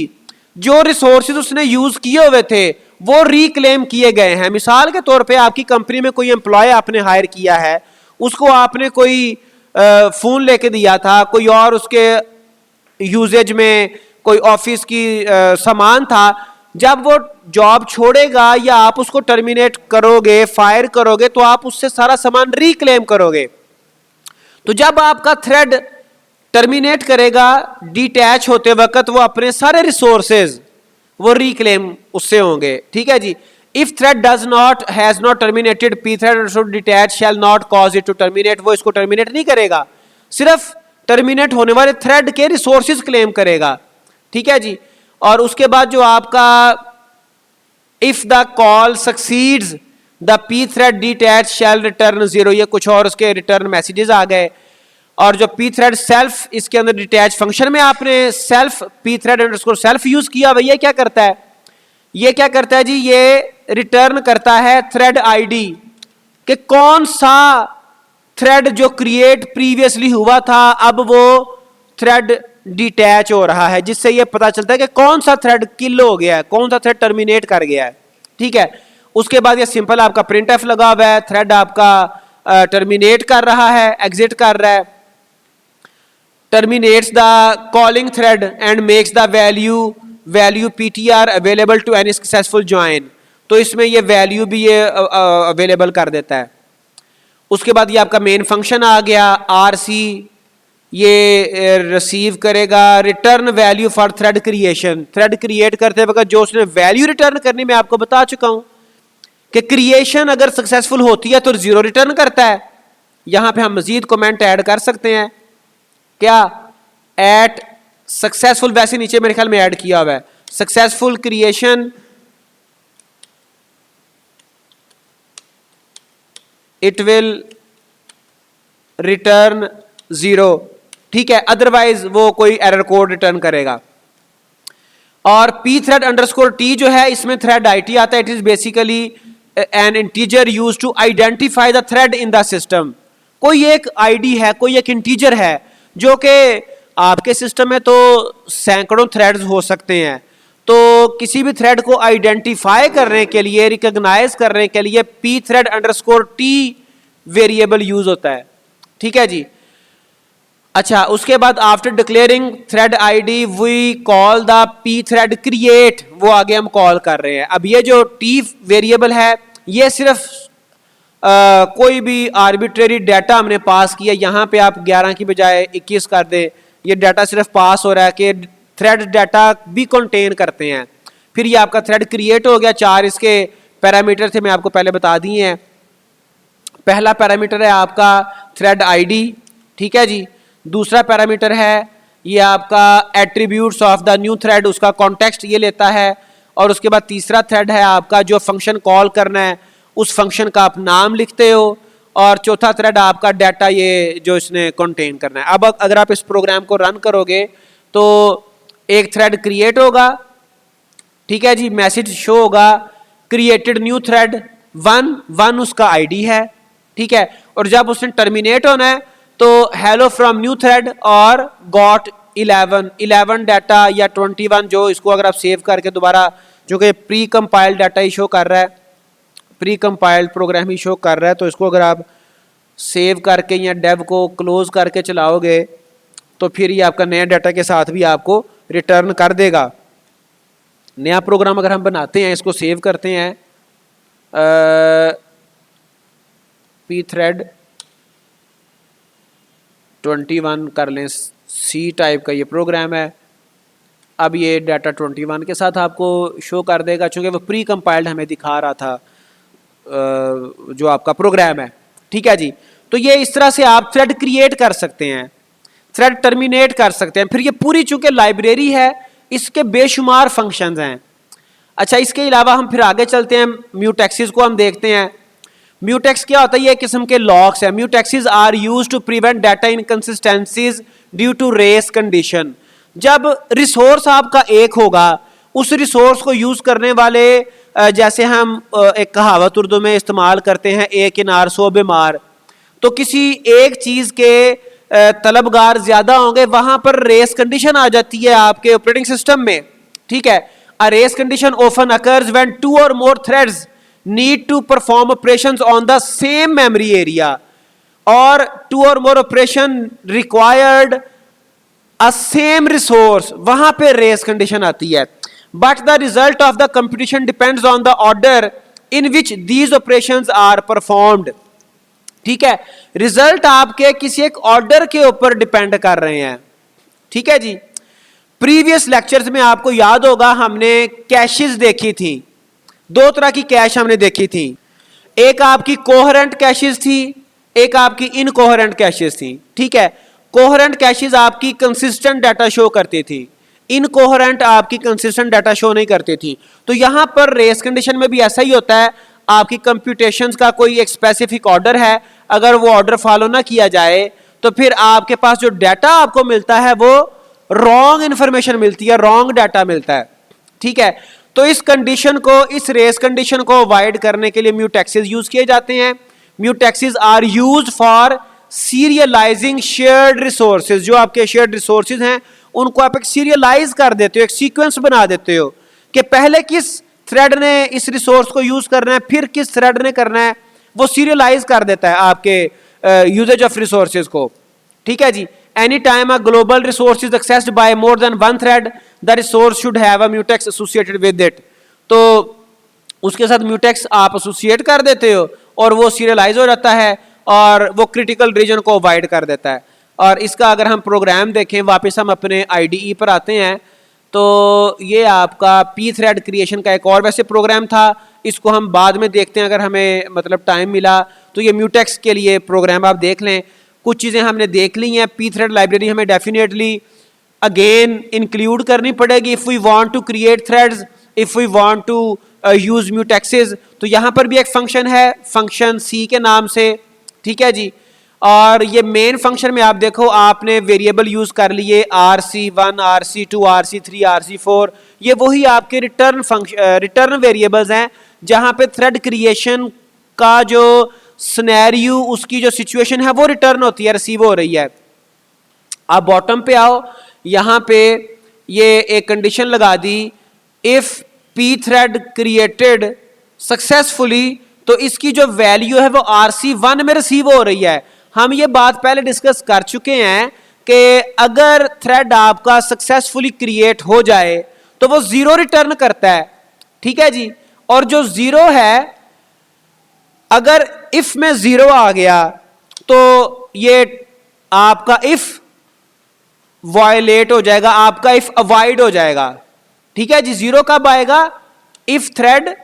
जो रिसोर्सेज उसने यूज किए हुए थे वो रिक्लेम किए गए हैं। मिसाल के तौर पे आपकी कंपनी में कोई एम्प्लॉय आपने हायर किया है, उसको आपने कोई फोन लेके दिया था, कोई और उसके यूजेज में कोई ऑफिस की सामान था, जब वो जॉब छोड़ेगा या आप उसको टर्मिनेट करोगे, फायर करोगे, तो आप उससे सारा सामान रिक्लेम करोगे। तो जब आपका थ्रेड टर्मिनेट करेगा डिटैच होते वक्त, वो अपने सारे रिसोर्सेज वो रिक्लेम उससे होंगे, ठीक है जी। If thread does not has not terminated P thread detach shall not cause it to terminate, वो इसको टर्मिनेट नहीं करेगा, सिर्फ टर्मिनेट होने वाले थ्रेड के रिसोर्सेज क्लेम करेगा, ठीक है जी। और उसके बाद जो आपका if the call succeeds the P thread detach shall return 0, ये कुछ और उसके रिटर्न मैसेजेस आ गए। और जो पी थ्रेड सेल्फ, इसके अंदर डिटैच फंक्शन में आपने self P thread underscore self use किया, भैया क्या करता है, ये क्या करता है जी, ये रिटर्न करता है थ्रेड आईडी कि कौन सा थ्रेड जो क्रिएट प्रीवियसली हुआ था अब वो थ्रेड डिटैच हो रहा है, जिससे ये पता चलता है कि कौन सा थ्रेड किल हो गया है, कौन सा थ्रेड टर्मिनेट कर गया है। ठीक है, उसके बाद ये सिंपल आपका प्रिंट एफ लगा हुआ है, थ्रेड आपका टर्मिनेट कर रहा है, एग्जिट कर रहा है, terminates the calling thread and makes the value PTR available to any successful join. तो इसमें ये वैल्यू भी ये अवेलेबल कर देता है। उसके बाद ये आपका मेन फंक्शन आ गया आरसी, ये रिसीव करेगा return value for thread creation. Thread create करते वक्त जो उसने वैल्यू रिटर्न करनी, मैं आपको बता चुका हूं कि क्रिएशन अगर सक्सेसफुल होती है तो 0 रिटर्न करता है। यहां पे हम मजीद कमेंट ऐड कर सकते हैं, क्या एट सक्सेसफुल, वैसे नीचे मेरे ख्याल में ऐड किया हुआ है, successful creation it will return 0। ठीक है, अदरवाइज वो कोई एरर कोड रिटर्न करेगा। और पी थ्रेड अंडरस्कोर टी जो है, इसमें थ्रेड आईटी आता है। It is basically an integer use to identify the thread in the system. कोई एक आईडी है, कोई एक इंटीजर है, जो कि आपके सिस्टम में तो सैकड़ों थ्रेड्स हो सकते हैं, तो किसी भी थ्रेड को आइडेंटिफाई करने के लिए, रिकॉग्नाइज करने के लिए P thread underscore T variable use होता है। ठीक है जी। अच्छा, उसके बाद after declaring thread ID we call the P thread create, वो आगे हम कॉल कर रहे हैं। अब ये जो टी वेरिएबल है, ये सिर्फ कोई भी आर्बिट्रेरी डाटा हमने पास किया, यहां पे आप 11 की बजाय 21 कर दें, ये डाटा सिर्फ पास हो रहा है कि थ्रेड डाटा भी कंटेन करते हैं। फिर ये आपका थ्रेड क्रिएट हो गया। 4 इसके पैरामीटर थे, मैं आपको पहले बता दिए हैं। पहला पैरामीटर है आपका थ्रेड आईडी, ठीक है जी। दूसरा पैरामीटर है ये आपका attributes of the new thread, उसका कॉन्टेक्स्ट ये लेता है। और उसके बाद तीसरा थ्रेड है आपका जो फंक्शन कॉल करना है, उस फंक्शन का आप नाम लिखते हो। और चौथा थ्रेड आपका डाटा ये जो इसने कंटेन करना है। अब अगर आप इस प्रोग्राम को रन करोगे तो एक थ्रेड क्रिएट होगा, ठीक है जी, मैसेज शो होगा क्रिएटेड न्यू थ्रेड 1 उसका आईडी है, ठीक है। और जब उसने टर्मिनेट होना है तो हेलो फ्रॉम न्यू थ्रेड और गॉट 11 डाटा या 21, जो इसको अगर आप सेव करके दोबारा, जो कि प्री कंपाइल्ड डाटा ही शो कर रहा है, प्री कंपाइल्ड प्रोग्राम ही शो कर रहा है, तो इसको अगर आप सेव करके या डेव को क्लोज करके चलाओगे तो फिर ये आपका नया डाटा के साथ भी आपको रिटर्न कर देगा। नया प्रोग्राम अगर हम बनाते हैं, इसको सेव करते हैं, पी थ्रेड 21 कर लें, सी टाइप का ये प्रोग्राम है। अब ये डाटा 21 के साथ आपको शो कर देगा, चूंकि वो प्री कंपाइल्ड हमें दिखा रहा था जो आपका प्रोग्राम है, ठीक है जी। तो ये इस तरह से आप थ्रेड क्रिएट कर सकते हैं, थ्रेड टर्मिनेट कर सकते हैं। फिर ये पूरी चूंकि लाइब्रेरी है, इसके बेशुमार फंक्शंस हैं। अच्छा, इसके अलावा हम फिर आगे चलते हैं, म्यूटेक्सेस को हम देखते हैं। म्यूटेक्स क्या होता है? ये किस्म के लॉक्स है। Mutexes are used to prevent data inconsistencies due to race condition. जब रिसोर्स आपका एक होगा, उस रिसोर्स को यूज करने वाले, जैसे हम एक कहावत उर्दू में इस्तेमाल करते हैं, एक इनार सौ बीमार, तो किसी एक चीज के तलबगार ज्यादा होंगे, वहां पर रेस कंडीशन आ जाती है आपके ऑपरेटिंग सिस्टम में, ठीक है। A race condition often occurs when 2 और more threads need to perform operations on the same memory area, और 2 और more operation required a same resource, वहां पे रेस कंडीशन आती है। But the result of the computation depends on the order in which these operations are performed, ठीक है। रिजल्ट आपके किसी एक ऑर्डर के ऊपर डिपेंड कर रहे हैं, ठीक है जी। प्रीवियस लेक्चर्स में आपको याद होगा हमने कैशेस देखी थी, 2 तरह की कैश हमने देखी थी। एक आपकी कोहेरेंट कैशेस थी, एक आपकी इनकोहेरेंट कैशेस थी, ठीक है। कोहेरेंट कैशेस आपकी कंसिस्टेंट डाटा शो करती थी, इनकोहेरेंट आपकी कंसिस्टेंट डाटा शो नहीं करती थी। तो यहां पर रेस कंडीशन में भी ऐसा ही होता है, आपकी कंप्यूटेशंस का कोई एक स्पेसिफिक ऑर्डर है, अगर वो ऑर्डर फॉलो ना किया जाए तो फिर आपके पास जो डाटा आपको मिलता है वो रॉन्ग इंफॉर्मेशन मिलती है, रॉन्ग डाटा मिलता है, ठीक है। तो इस कंडीशन को, इस रेस कंडीशन को अवॉइड करने के लिए म्यूटेक्सेस यूज किए जाते हैं। Mutexes are used for serialising shared resources, जो आपके शेयर्ड रिसोर्सेज हैं उनको आप एक सीरियलाइज कर देते हो, एक सीक्वेंस बना देते हो कि पहले किस थ्रेड ने इस रिसोर्स को यूज करना है, फिर किस थ्रेड ने करना है, वो सीरियलाइज कर देता है आपके यूजेज ऑफ रिसोर्सेज को। ठीक है जी। Any time a global resource is accessed by more than one thread, the resource should have a mutex associated with it. तो उसके साथ म्यूटेक्स आप एसोसिएट कर देते हो और वो सीरियलाइज हो जाता है और वो क्रिटिकल रीजन को अवॉइड कर देता है। और इसका अगर हम प्रोग्राम देखें, वापस हम अपने IDE पर आते हैं, तो ये आपका पी थ्रेड क्रिएशन का एक और वैसे प्रोग्राम था, इसको हम बाद में देखते हैं अगर हमें मतलब टाइम मिला तो। ये म्यूटेक्स के लिए प्रोग्राम आप देख लें, कुछ चीज़ें हमने देख ली हैं। पी थ्रेड लाइब्रेरी हमें डेफिनेटली अगेन इंक्लूड करनी पड़ेगी if we want to create threads, if we want to use mutexes. तो यहाँ पर भी एक फंक्शन है, फंक्शन सी के नाम से। ठीक है जी। और ये मेन फंक्शन में आप देखो आपने वेरिएबल यूज कर लिए RC1, RC2, RC3, RC4। ये वही आपके रिटर्न फंक्शन, रिटर्न वेरिएबल्स हैं जहां पे थ्रेड क्रिएशन का जो सिनेरियो, उसकी जो सिचुएशन है वो रिटर्न होती है, रिसीव हो रही है। आप बॉटम पे आओ, यहां पे ये एक कंडीशन लगा दी, if P thread created successfully, तो इसकी जो वैल्यू है वो RC1 में रिसीव हो रही है। हम ये बात पहले डिस्कस कर चुके हैं कि अगर थ्रेड आपका सक्सेसफुली क्रिएट हो जाए तो वो 0 रिटर्न करता है। ठीक है जी। और जो 0 है, अगर इफ में 0 आ गया तो ये आपका इफ वायलेट हो जाएगा, आपका इफ अवॉइड हो जाएगा। ठीक है जी। 0 कब आएगा? इफ थ्रेड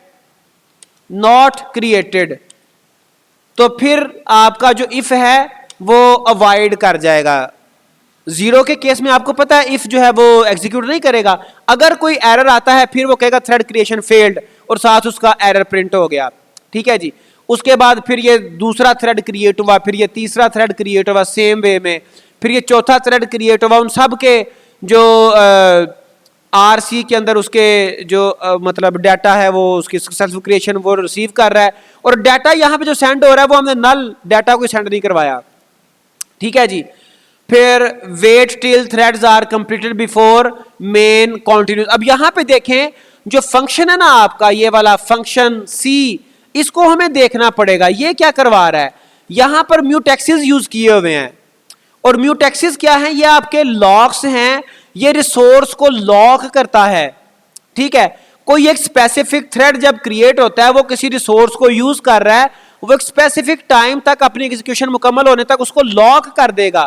नॉट क्रिएटेड, तो फिर आपका जो इफ है वो अवॉइड कर जाएगा। 0 के केस में आपको पता है इफ जो है वो एग्जीक्यूट नहीं करेगा। अगर कोई एरर आता है फिर वो कहेगा थ्रेड क्रिएशन फेल्ड और साथ उसका एरर प्रिंट हो गया। ठीक है जी। उसके बाद फिर ये दूसरा थ्रेड क्रिएट हुआ, फिर ये तीसरा थ्रेड क्रिएट हुआ सेम वे में, फिर ये चौथा थ्रेड क्रिएट हुआ। उन सब के जो RC के अंदर उसके जो मतलब डाटा है वो उसकी सक्सेसफुल क्रिएशन वो रिसीव कर रहा है, और डाटा यहाँ पे जो सेंड हो रहा है वो हमने नल डाटा को सेंड नहीं करवाया। ठीक है जी। फिर wait till threads are completed before main continues. अब यहाँ पे देखें जो फंक्शन है ना आपका, ये वाला फंक्शन C, इसको हमें देखना पड़ेगा ये क्या करवा रहा है। यहां पर म्यूटेक्सेस यूज किए हुए हैं, और म्यूटेक्सेस क्या है? ये आपके लॉक्स हैं, ये रिसोर्स को लॉक करता है। ठीक है। कोई एक स्पेसिफिक थ्रेड जब क्रिएट होता है वो किसी रिसोर्स को यूज कर रहा है, वो एक स्पेसिफिक टाइम तक अपनी एग्जीक्यूशन मुकम्मल होने तक उसको लॉक कर देगा।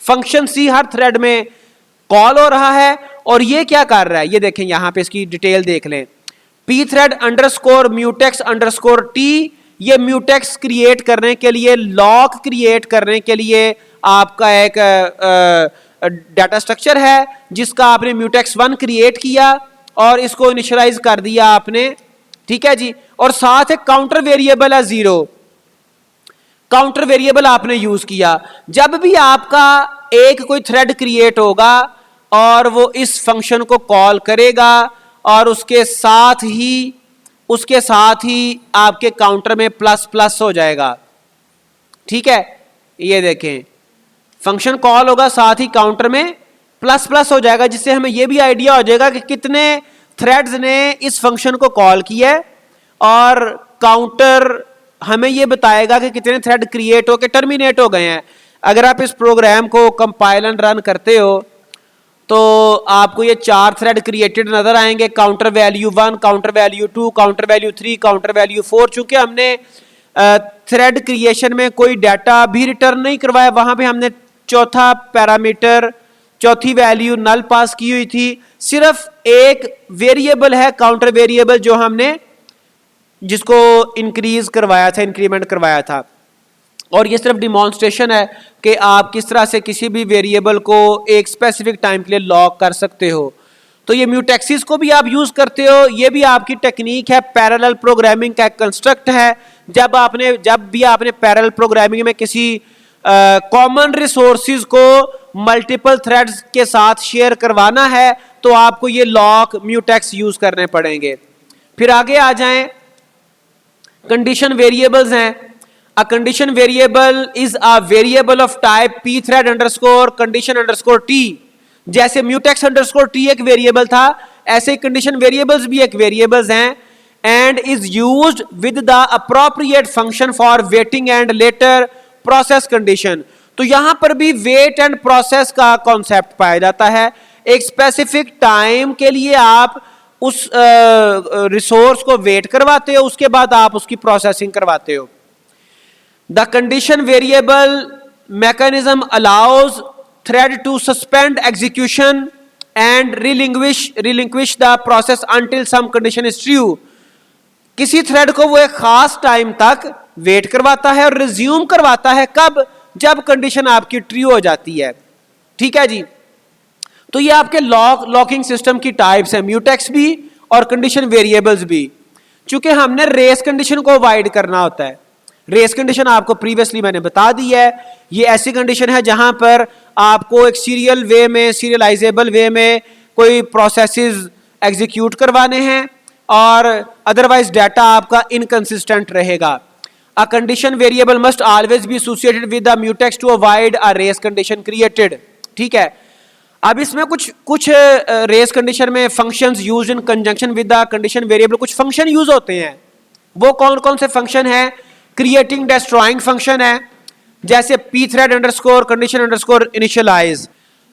फंक्शन C हर थ्रेड में कॉल हो रहा है, और ये क्या कर रहा है ये देखें, यहां पे इसकी डिटेल देख लें। P thread underscore mutex underscore T, ये म्यूटेक्स क्रिएट करने के लिए, लॉक क्रिएट करने के लिए आपका एक डाटा स्ट्रक्चर है जिसका आपने म्यूटेक्स 1 क्रिएट किया और इसको इनिशियलाइज कर दिया आपने। ठीक है जी। और साथ एक काउंटर वेरिएबल है 0, काउंटर वेरिएबल आपने यूज किया। जब भी आपका एक कोई थ्रेड क्रिएट होगा और वो इस फंक्शन को कॉल करेगा और उसके साथ ही आपके काउंटर में प्लस प्लस हो जाएगा। ठीक है। ये देखें फंक्शन कॉल होगा, साथ ही काउंटर में प्लस प्लस हो जाएगा, जिससे हमें यह भी आइडिया हो जाएगा कि कितने थ्रेड्स ने इस फंक्शन को कॉल किया है, और काउंटर हमें यह बताएगा कि कितने थ्रेड क्रिएट होकर टर्मिनेट हो गए हैं। अगर आप इस प्रोग्राम को कंपाइल एंड रन करते हो तो आपको ये 4 थ्रेड क्रिएटेड नजर आएंगे, counter value 1, counter value 2, counter value 3, counter value 4। चूंकि हमने थ्रेड क्रिएशन में कोई डाटा भी रिटर्न नहीं करवाया, वहां पे हमने चौथा पैरामीटर, चौथी वैल्यू नल पास की हुई थी। सिर्फ एक वेरिएबल है काउंटर वेरिएबल जो हमने जिसको इंक्रीज करवाया था, इंक्रीमेंट करवाया था। और ये सिर्फ डिमॉन्स्ट्रेशन है कि आप किस तरह से किसी भी वेरिएबल को एक स्पेसिफिक टाइम के लिए लॉक कर सकते हो। तो ये म्यूटेक्सिस को भी आप यूज करते हो, ये भी आपकी टेक्निक है, पैरेलल प्रोग्रामिंग का कंस्ट्रक्ट है। जब भी आपने पैरेलल प्रोग्रामिंग में किसी कॉमन रिसोर्सेज को मल्टीपल थ्रेड्स के साथ शेयर करवाना है तो आपको ये लॉक म्यूटेक्स यूज करने पड़ेंगे। फिर आगे आ जाएं, कंडीशन वेरिएबल्स हैं। A condition variable is a variable of type pthread underscore condition underscore t. जैसे म्यूटेक्स अंडरस्कोर टी एक वेरिएबल था, ऐसे कंडीशन वेरिएबल्स भी एक वेरिएबल्स हैं, and is used with the appropriate function for waiting and later process condition. तो यहां पर भी वेट एंड प्रोसेस का कॉन्सेप्ट पाया जाता है। एक स्पेसिफिक टाइम के लिए आप उस रिसोर्स को वेट करवाते हो, उसके बाद आप उसकी प्रोसेसिंग करवाते हो। The condition variable mechanism allows thread to suspend execution and relinquish the process until some condition is true। किसी थ्रेड को वो एक खास टाइम तक वेट करवाता है और रिज्यूम करवाता है, कब? जब कंडीशन आपकी ट्रू हो जाती है। ठीक है जी। तो ये आपके लॉकिंग सिस्टम की टाइप्स है, म्यूटेक्स भी और कंडीशन वेरिएबल्स भी। चूंकि हमने रेस कंडीशन को अवॉइड करना होता है, रेस कंडीशन आपको प्रीवियसली मैंने बता दी है, ये ऐसी कंडीशन है जहां पर आपको एक सीरियल वे में, सीरियलाइजेबल वे में कोई प्रोसेसेस एग्जीक्यूट करवाने हैं और अदरवाइज डाटा आपका इनकंसिस्टेंट रहेगा। A condition variable must always be associated with the mutex to avoid a race condition created. ठीक है। अब इसमें कुछ रेस कंडीशन में functions used in conjunction with the condition variable, कुछ फंक्शन यूज होते हैं। वो कौन कौन से फंक्शन है? क्रिएटिंग डिस्ट्रॉइंग फंक्शन है, जैसे P thread underscore condition underscore initialise.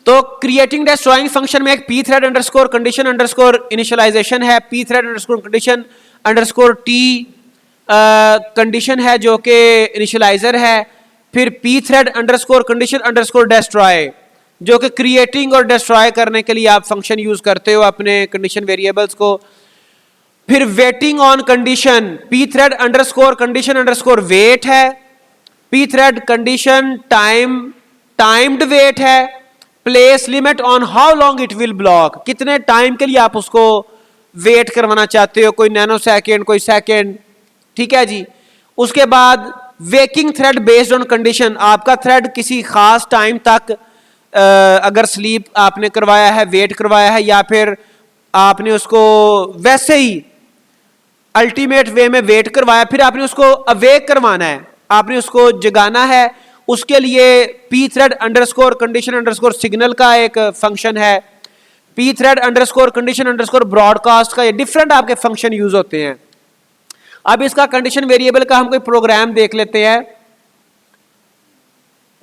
तो क्रिएटिंग डिस्ट्रॉइंग फंक्शन में एक P thread underscore condition underscore initialisation है, P thread underscore condition underscore T condition है जो कि इनिशियलाइजर है, फिर P thread underscore condition underscore destroy जो कि क्रिएटिंग और डिस्ट्रॉय करने के लिए आप फंक्शन यूज करते हो अपने कंडीशन वेरिएबल्स को। फिर waiting on condition, P thread underscore condition underscore wait है, P thread condition timed wait है, place limit on how long it will block, कितने टाइम के लिए आप उसको वेट करवाना चाहते हो, कोई नैनो सेकेंड, कोई सेकेंड। ठीक है जी। उसके बाद waking thread based on condition, आपका थ्रेड किसी खास टाइम तक अगर स्लीप आपने करवाया है, वेट करवाया है, या फिर आपने उसको वैसे ही अल्टीमेट वे में वेट करवाया, फिर आपने उसको अवेक करवाना है, आपने उसको जगाना है, उसके लिए P thread underscore condition underscore signal का एक फंक्शन है, P thread underscore condition underscore broadcast का, ये डिफरेंट आपके फंक्शन यूज होते हैं। अब इसका कंडीशन वेरिएबल का हम कोई प्रोग्राम देख लेते हैं।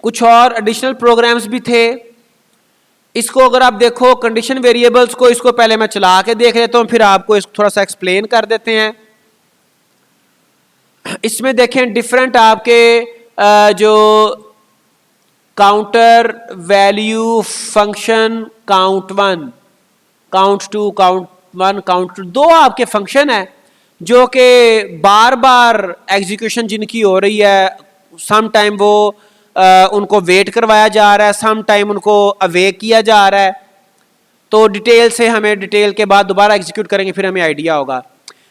कुछ और एडिशनल प्रोग्राम्स भी थे। इसको अगर आप देखो कंडीशन वेरिएबल्स को, इसको पहले मैं चला के देख लेता हूं, फिर आपको इसको थोड़ा सा एक्सप्लेन कर देते हैं। इसमें देखें डिफरेंट आपके जो counter value function, count 1, count 2, count 1, count 2, दो आपके फंक्शन है जो कि बार बार एग्जीक्यूशन जिनकी हो रही है। सम टाइम वो उनको वेट करवाया जा रहा है, सम टाइम उनको अवेक किया जा रहा है। तो डिटेल से हमें, डिटेल के बाद दोबारा एग्जीक्यूट करेंगे फिर हमें आइडिया होगा।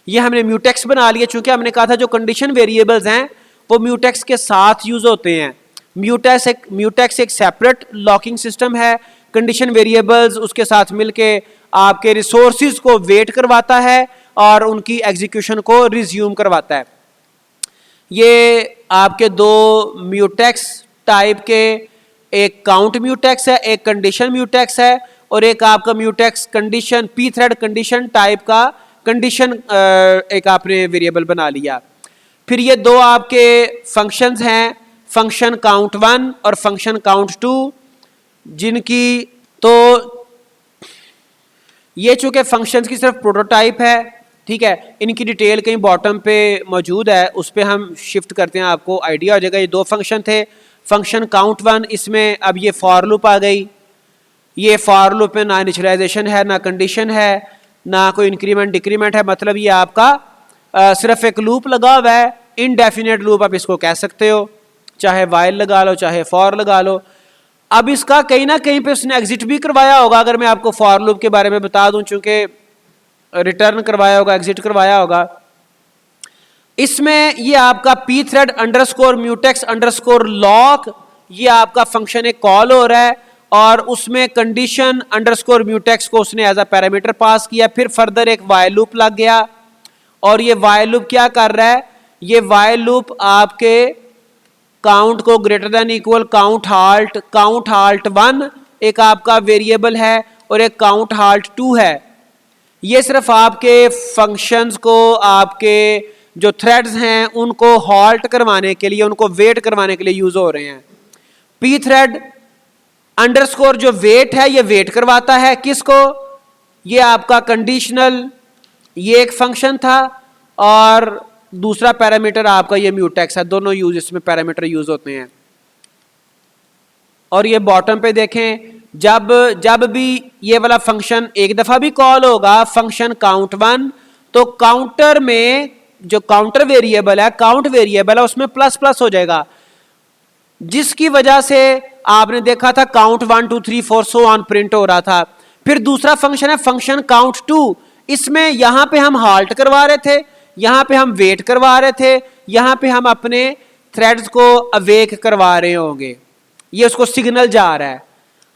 ये हमने म्यूटेक्स बना लिया, चूंकि हमने कहा था जो कंडीशन वेरिएबल्स हैं वो म्यूटेक्स के साथ यूज होते हैं। म्यूटेक्स एक सेपरेट लॉकिंग सिस्टम है, कंडीशन वेरिएबल्स उसके साथ मिलके आपके रिसोर्सेज को वेट करवाता है और उनकी एग्जीक्यूशन को रिज्यूम करवाता है। ये आपके दो म्यूटेक्स टाइप के, एक काउंट म्यूटेक्स है, एक कंडीशन म्यूटेक्स है, और एक आपका mutex condition P thread condition type का कंडीशन एक आपने वेरिएबल बना लिया। फिर ये दो आपके फंक्शंस हैं, फंक्शन काउंट 1 और फंक्शन काउंट 2, जिनकी तो ये चूंकि फंक्शंस की सिर्फ प्रोटोटाइप है, ठीक है, इनकी डिटेल कहीं बॉटम पे मौजूद है, उस पर हम शिफ्ट करते हैं, आपको आइडिया हो जाएगा। ये दो फंक्शन थे, फंक्शन काउंट 1, इसमें अब ये फॉर लूप आ गई। ये फॉर लूप में ना इनिशियलाइजेशन है, ना कंडीशन है, ना कोई इंक्रीमेंट डिक्रीमेंट है, मतलब ये आपका सिर्फ एक लूप लगा हुआ है, इनडेफिनेट लूप आप इसको कह सकते हो, चाहे वाइल लगा लो चाहे फॉर लगा लो। अब इसका कहीं ना कहीं पे उसने एग्जिट भी करवाया होगा, अगर मैं आपको फॉर लूप के बारे में बता दूं, चूंकि रिटर्न करवाया होगा, एग्जिट करवाया होगा। इसमें ये आपका P thread underscore mutex underscore lock, ये आपका फंक्शन एक कॉल हो रहा है और उसमें कंडीशन अंडरस्कोर म्यूटेक्स को उसने एज अ पैरामीटर पास किया। फिर फर्दर एक वाइल लूप लग गया और ये वाइल लूप क्या कर रहा है, ये वाइल लूप आपके काउंट को greater than equal count halt 1 एक आपका वेरिएबल है और एक काउंट हाल्ट 2 है। ये सिर्फ आपके फंक्शंस को, आपके जो थ्रेड्स हैं उनको हॉल्ट करवाने के लिए, उनको वेट करवाने के लिए यूज हो रहे हैं। पी थ्रेड अंडरस्कोर जो वेट है ये वेट करवाता है किसको, ये आपका कंडीशनल, ये एक फंक्शन था, और दूसरा पैरामीटर आपका ये म्यूटेक्स है। दोनों यूज इसमें पैरामीटर यूज होते हैं। और ये बॉटम पे देखें, जब भी ये वाला फंक्शन एक दफा भी कॉल होगा, फंक्शन काउंट 1, तो काउंटर में जो काउंटर वेरिएबल है, काउंट वेरिएबल है, उसमें प्लस प्लस हो जाएगा, जिसकी वजह से आपने देखा था काउंट 1 2 3 4 सो ऑन प्रिंट हो रहा था। फिर दूसरा फंक्शन है फंक्शन काउंट 2, इसमें यहां पे हम हाल्ट करवा रहे थे, यहां पे हम वेट करवा रहे थे, यहां पे हम अपने थ्रेड्स को अवेक करवा रहे होंगे। ये उसको सिग्नल जा रहा है।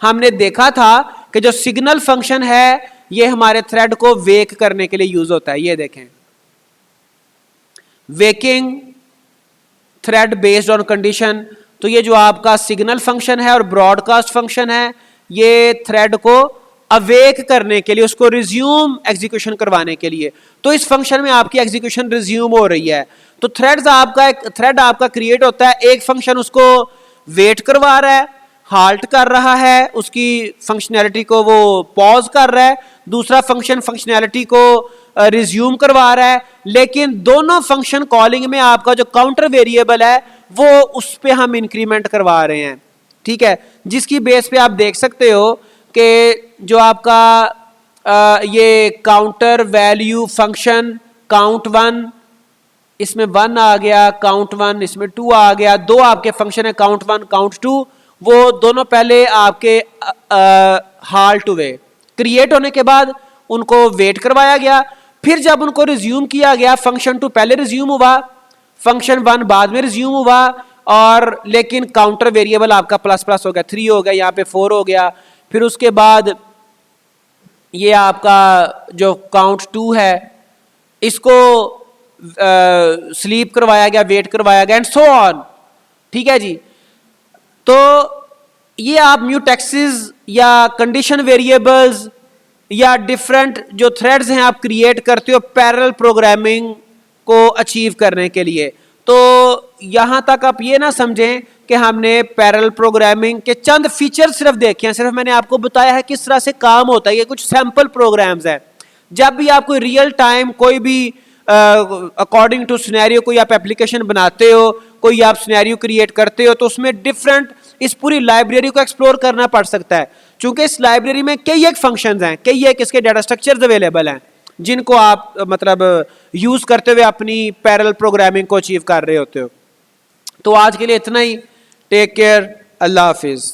हमने देखा था कि जो सिग्नल फंक्शन है ये हमारे थ्रेड को वेक करने के लिए यूज होता है। ये देखें, waking thread based on condition. तो ये जो आपका सिग्नल फंक्शन है और ब्रॉडकास्ट फंक्शन है, ये थ्रेड को अवेक करने के लिए, उसको रिज्यूम एग्जीक्यूशन करवाने के लिए। तो इस फंक्शन में आपकी एग्जीक्यूशन रिज्यूम हो रही है। तो थ्रेड आपका क्रिएट होता है, एक फंक्शन उसको वेट करवा रहा है, हाल्ट कर रहा है, उसकी फंक्शनैलिटी को वो पॉज कर रहा है, दूसरा फंक्शन फंक्शनैलिटी को रिज्यूम करवा रहा है। लेकिन दोनों फंक्शन कॉलिंग में आपका जो काउंटर वेरिएबल है वो उस पे हम इंक्रीमेंट करवा रहे हैं, ठीक है, जिसकी बेस पे आप देख सकते हो कि जो आपका ये काउंटर वैल्यू फंक्शन काउंट 1, इसमें 1 आ गया, काउंट 1, इसमें 2 आ गया, दो आपके फंक्शन है काउंट 1 काउंट 2, वो दोनों पहले आपके हाल्ट हुए, क्रिएट होने के बाद उनको वेट करवाया गया, फिर जब उनको रिज्यूम किया गया, फंक्शन 2 पहले रिज्यूम हुआ, फंक्शन 1 बाद में रिज्यूम हुआ, और लेकिन काउंटर वेरिएबल आपका प्लस प्लस हो गया, 3 हो गया, यहाँ पे 4 हो गया। फिर उसके बाद ये आपका जो काउंट 2 है इसको स्लीप करवाया गया, वेट करवाया गया, एंड सो ऑन, ठीक है जी। तो ये आप म्यूटेक्सेस या कंडीशन वेरिएबल्स या डिफरेंट जो थ्रेड्स हैं आप क्रिएट करते हो पैरेलल प्रोग्रामिंग को अचीव करने के लिए। तो यहां तक आप ये ना समझें कि हमने पैरेलल प्रोग्रामिंग के चंद फीचर्स सिर्फ देखे हैं, सिर्फ मैंने आपको बताया है किस तरह से काम होता है। ये कुछ सैंपल प्रोग्राम्स हैं। जब भी आप कोई रियल टाइम कोई भी अकॉर्डिंग टू सिनेरियो कोई आप एप्लीकेशन बनाते हो, कोई आप सिनेरियो क्रिएट करते हो, तो उसमें डिफरेंट इस पूरी लाइब्रेरी को एक्सप्लोर करना पड़ सकता है, क्योंकि इस लाइब्रेरी में कई एक फंक्शंस हैं, कई एक इसके डाटा स्ट्रक्चर्स अवेलेबल हैं, जिनको आप मतलब यूज करते हुए अपनी पैरेलल प्रोग्रामिंग को अचीव कर रहे होते हो। तो आज के लिए इतना ही। टेक केयर, अल्लाह हाफिज।